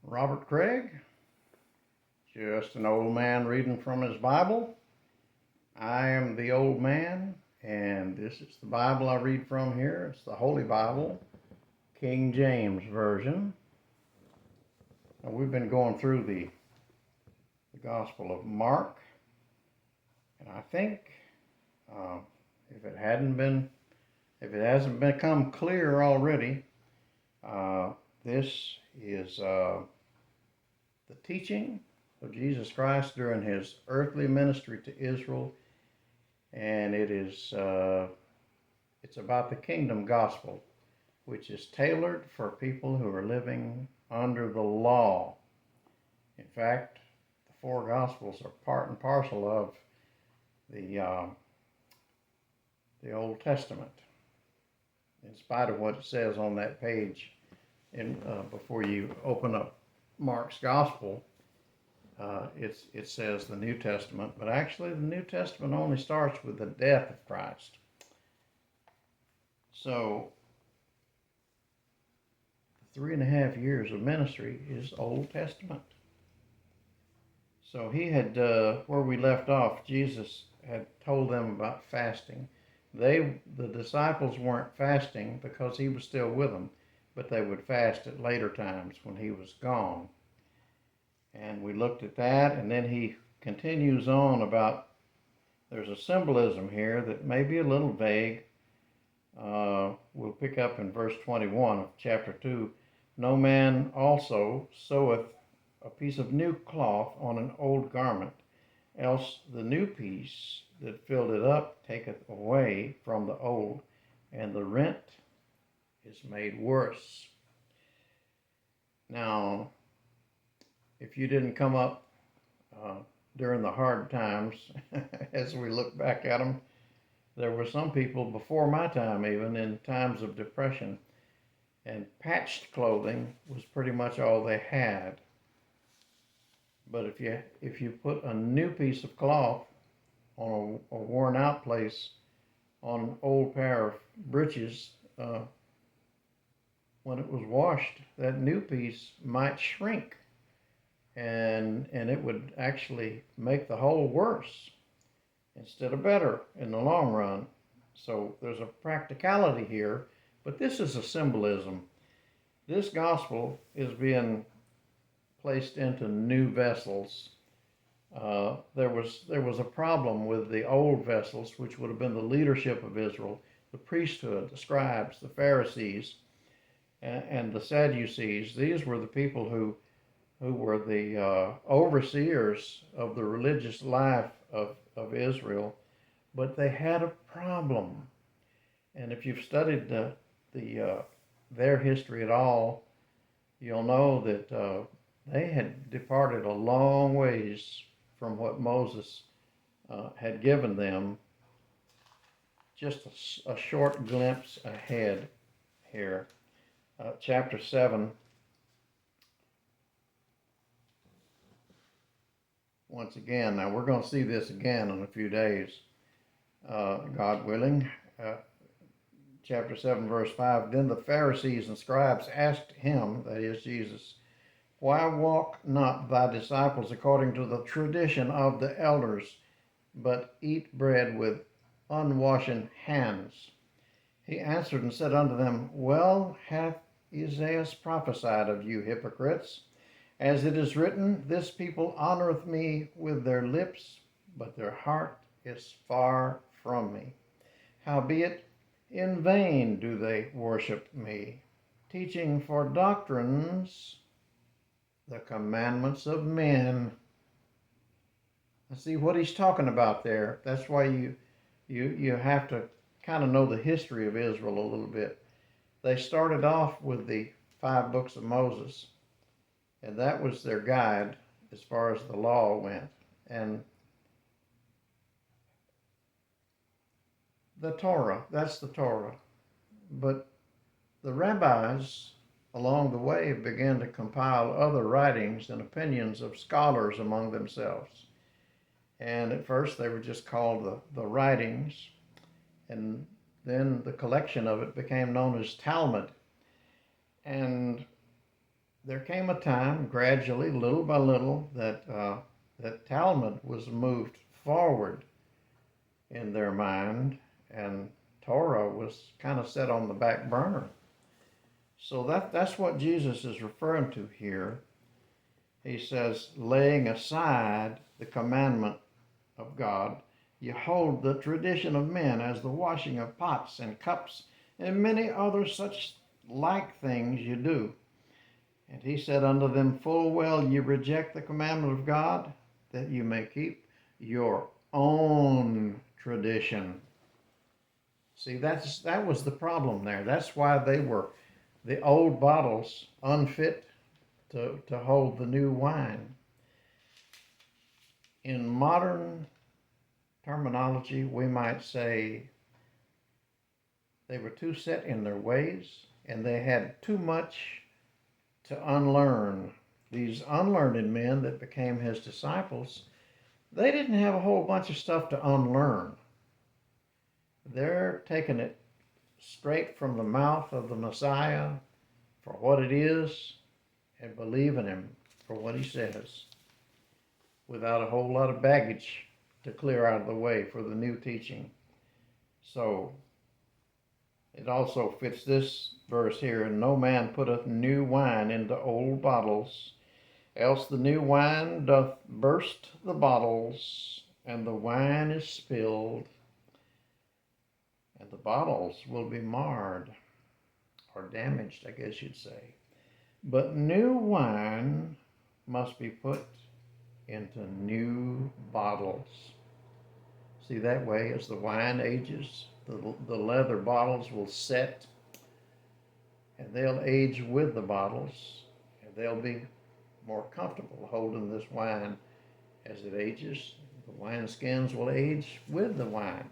Robert Craig, just an old man reading from his Bible. I am the old man, and this is the Bible I read from here. It's the Holy Bible, King James Version. And we've been going through the Gospel of Mark, and I think if it hasn't become clear already, this is the teaching of Jesus Christ during his earthly ministry to Israel, and it's about the kingdom gospel, which is tailored for people who are living under the law. In fact, the four gospels are part and parcel of the Old Testament, in spite of what it says on that page before you open up Mark's Gospel. It says the New Testament, but actually the New Testament only starts with the death of Christ. So 3.5 years of ministry is Old Testament. So he had, where we left off, Jesus had told them about fasting. The disciples weren't fasting because he was still with them, but they would fast at later times when he was gone. And we looked at that, and then he continues on about there's a symbolism here that may be a little vague. We'll pick up in verse 21 of chapter 2. No man also seweth a piece of new cloth on an old garment, else the new piece that filled it up taketh away from the old, and the rent is made worse. Now, if you didn't come up during the hard times, as we look back at them, there were some people before my time, even in times of depression, and patched clothing was pretty much all they had. But if you put a new piece of cloth on a worn out place on an old pair of breeches, when it was washed, that new piece might shrink, and it would actually make the hole worse instead of better in the long run. So there's a practicality here, but this is a symbolism. This gospel is being placed into new vessels. There was a problem with the old vessels, which would have been the leadership of Israel, the priesthood, the scribes, the Pharisees, and the Sadducees. These were the people who were the overseers of the religious life of Israel, but they had a problem. And if you've studied their history at all, you'll know that they had departed a long ways from what Moses had given them. Just a short glimpse ahead here. Chapter 7. Once again, now we're going to see this again in a few days, God willing. Chapter 7, verse 5. Then the Pharisees and scribes asked him, that is Jesus, why walk not thy disciples according to the tradition of the elders, but eat bread with unwashen hands? He answered and said unto them, well hath Isaiah prophesied of you hypocrites, as it is written, this people honoreth me with their lips, but their heart is far from me. Howbeit, in vain do they worship me, teaching for doctrines the commandments of men. Now see what he's talking about there. That's why you have to kind of know the history of Israel a little bit. They started off with the 5 books of Moses, and that was their guide as far as the law went. And the Torah, that's the Torah. But the rabbis along the way began to compile other writings and opinions of scholars among themselves. And at first they were just called the writings, and then the collection of it became known as Talmud. And there came a time, gradually, little by little, that Talmud was moved forward in their mind, and Torah was kind of set on the back burner. So that's what Jesus is referring to here. He says, laying aside the commandment of God, you hold the tradition of men as the washing of pots and cups and many other such like things you do. And he said unto them, full well you reject the commandment of God, that you may keep your own tradition. See, that was the problem there. That's why they were the old bottles unfit to hold the new wine. In modern terminology, we might say they were too set in their ways and they had too much to unlearn. These unlearned men that became his disciples, they didn't have a whole bunch of stuff to unlearn. They're taking it straight from the mouth of the Messiah for what it is and believing him for what he says without a whole lot of baggage to clear out of the way for the new teaching. So it also fits this verse here, and no man putteth new wine into old bottles, else the new wine doth burst the bottles, and the wine is spilled, and the bottles will be marred, or damaged, I guess you'd say. But new wine must be put into new bottles. See, that way, as the wine ages, the leather bottles will set, and they'll age with the bottles, and they'll be more comfortable holding this wine as it ages. The wine skins will age with the wine.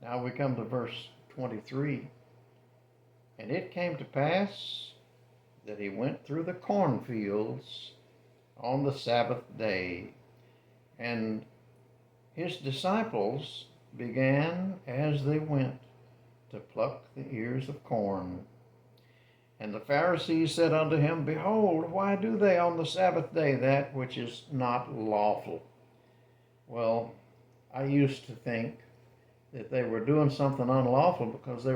Now we come to verse 23. And it came to pass that he went through the cornfields on the Sabbath day, and his disciples began as they went to pluck the ears of corn. And the Pharisees said unto him, behold, why do they on the Sabbath day that which is not lawful? Well, I used to think that they were doing something unlawful because they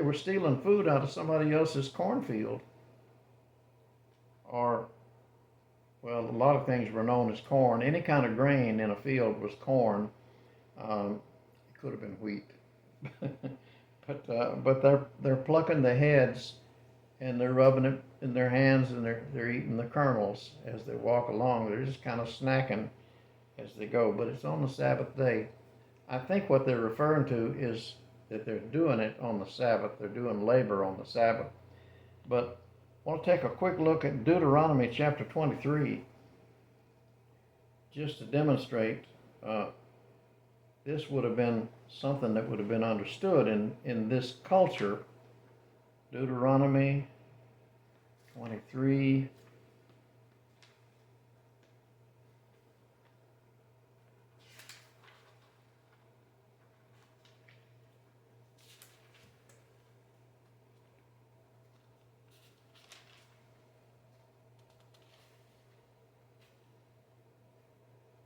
were stealing food out of somebody else's cornfield. Or, well, a lot of things were known as corn. Any kind of grain in a field was corn. It could have been wheat. but they're plucking the heads and they're rubbing it in their hands, and they're eating the kernels as they walk along. They're just kind of snacking as they go. But it's on the Sabbath day. I think what they're referring to is that they're doing it on the Sabbath. They're doing labor on the Sabbath. But I want to take a quick look at Deuteronomy chapter 23 just to demonstrate this would have been something that would have been understood in this culture. Deuteronomy 23.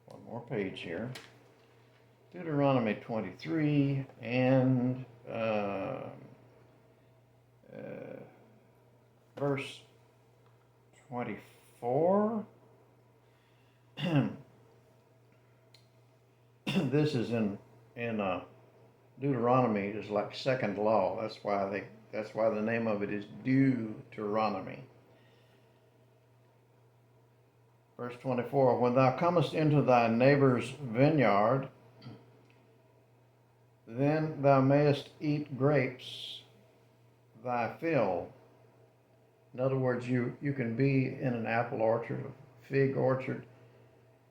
One more page here. Deuteronomy 23 and verse 24. This is in Deuteronomy is like second law. That's why the name of it is Deuteronomy. Verse 24, when thou comest into thy neighbor's vineyard, then thou mayest eat grapes thy fill. In other words, you can be in an apple orchard, a fig orchard.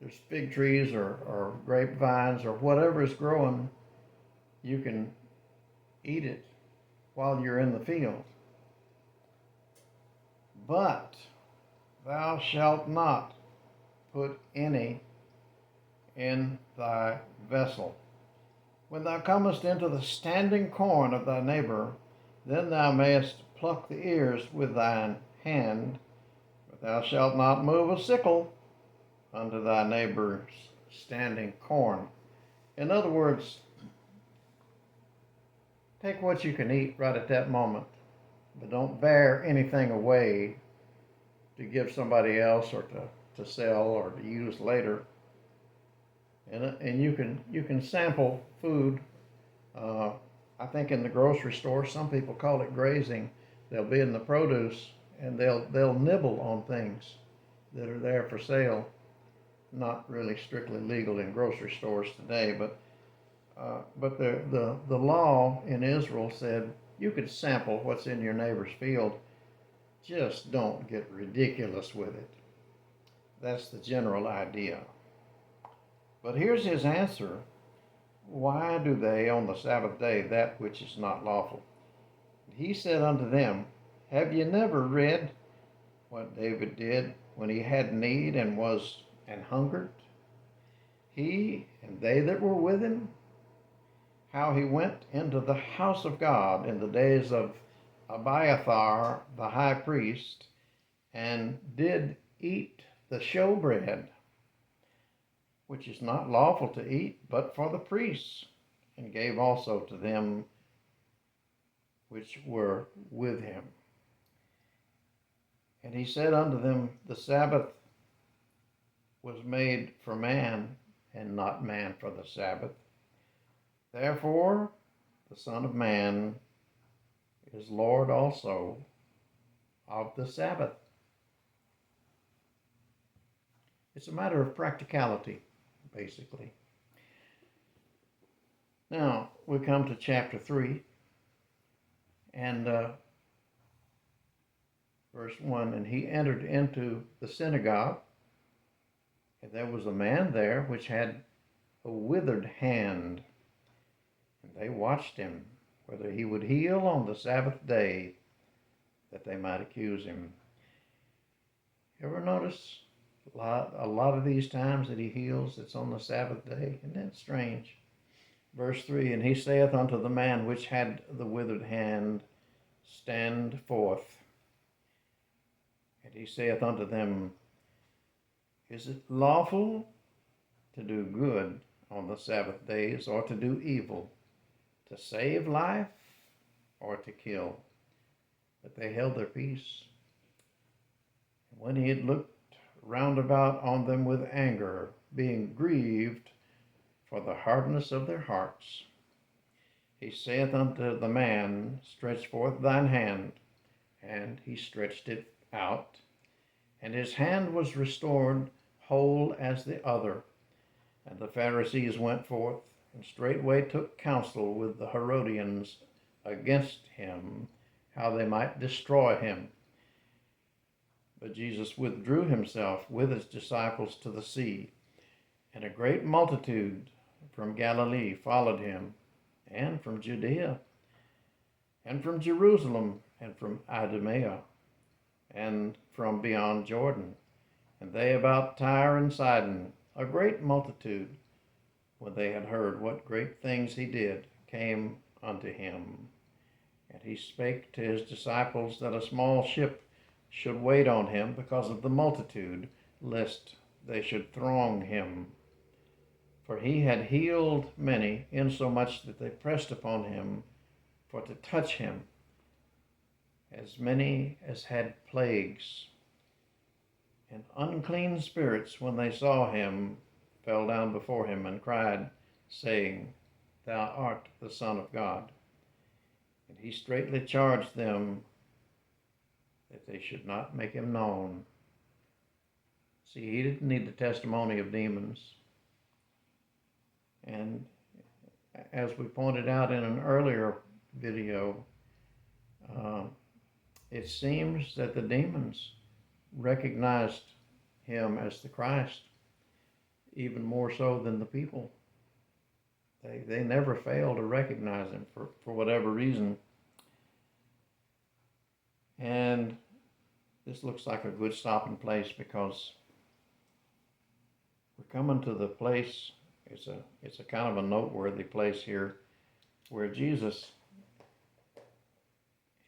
There's fig trees or grapevines or whatever is growing. You can eat it while you're in the field. But thou shalt not put any in thy vessel. When thou comest into the standing corn of thy neighbor, then thou mayest pluck the ears with thine hand, but thou shalt not move a sickle unto thy neighbor's standing corn. In other words, take what you can eat right at that moment, but don't bear anything away to give somebody else or to sell or to use later. And you can sample food. I think in the grocery store, some people call it grazing. They'll be in the produce and they'll nibble on things that are there for sale. Not really strictly legal in grocery stores today, but the law in Israel said you could sample what's in your neighbor's field. Just don't get ridiculous with it. That's the general idea. But here's his answer. Why do they on the Sabbath day that which is not lawful? He said unto them, have ye never read what David did when he had need and hungered? He and they that were with him, how he went into the house of God in the days of Abiathar the high priest, and did eat the showbread, which is not lawful to eat but for the priests, and gave also to them which were with him. And he said unto them, the Sabbath was made for man, and not man for the Sabbath. Therefore the Son of Man is Lord also of the Sabbath. It's a matter of practicality, basically. Now, we come to chapter 3, and verse 1, and he entered into the synagogue, and there was a man there which had a withered hand, and they watched him, whether he would heal on the Sabbath day, that they might accuse him. Ever notice a lot of these times that he heals, it's on the Sabbath day? Isn't that strange? Verse 3, and he saith unto the man which had the withered hand, stand forth. And he saith unto them, is it lawful to do good on the Sabbath days, or to do evil, to save life, or to kill? But they held their peace. And when he had looked round about on them with anger, being grieved for the hardness of their hearts, he saith unto the man, stretch forth thine hand. And he stretched it out, and his hand was restored whole as the other. And the Pharisees went forth, and straightway took counsel with the Herodians against him, how they might destroy him. But Jesus withdrew himself with his disciples to the sea, and a great multitude from Galilee followed him, and from Judea, and from Jerusalem, and from Idumea, and from beyond Jordan, and they about Tyre and Sidon, a great multitude, when they had heard what great things he did, came unto him. And he spake to his disciples that a small ship should wait on him because of the multitude, lest they should throng him. For he had healed many, insomuch that they pressed upon him for to touch him, as many as had plagues. And unclean spirits, when they saw him, fell down before him and cried, saying, thou art the Son of God. And he straitly charged them that they should not make him known. See, he didn't need the testimony of demons. And as we pointed out in an earlier video, it seems that the demons recognized him as the Christ, even more so than the people. They never fail to recognize him for whatever reason. And this looks like a good stopping place, because we're coming to the place, it's a kind of a noteworthy place here, where Jesus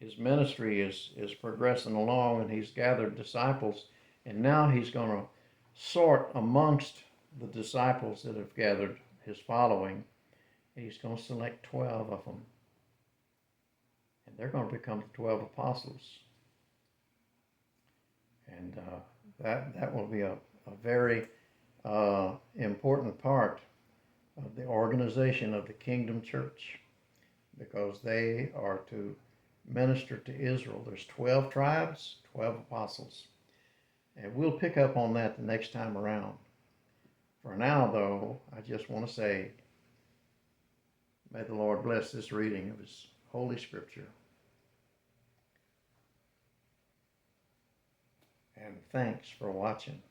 his ministry is progressing along, and he's gathered disciples, and now he's going to sort amongst the disciples that have gathered his following. He's going to select 12 of them, and they're going to become the 12 apostles. And that will be a very important part of the organization of the Kingdom Church, because they are to minister to Israel. There's 12 tribes, 12 apostles. And we'll pick up on that the next time around. For now, though, I just want to say, may the Lord bless this reading of His Holy Scripture. And thanks for watching.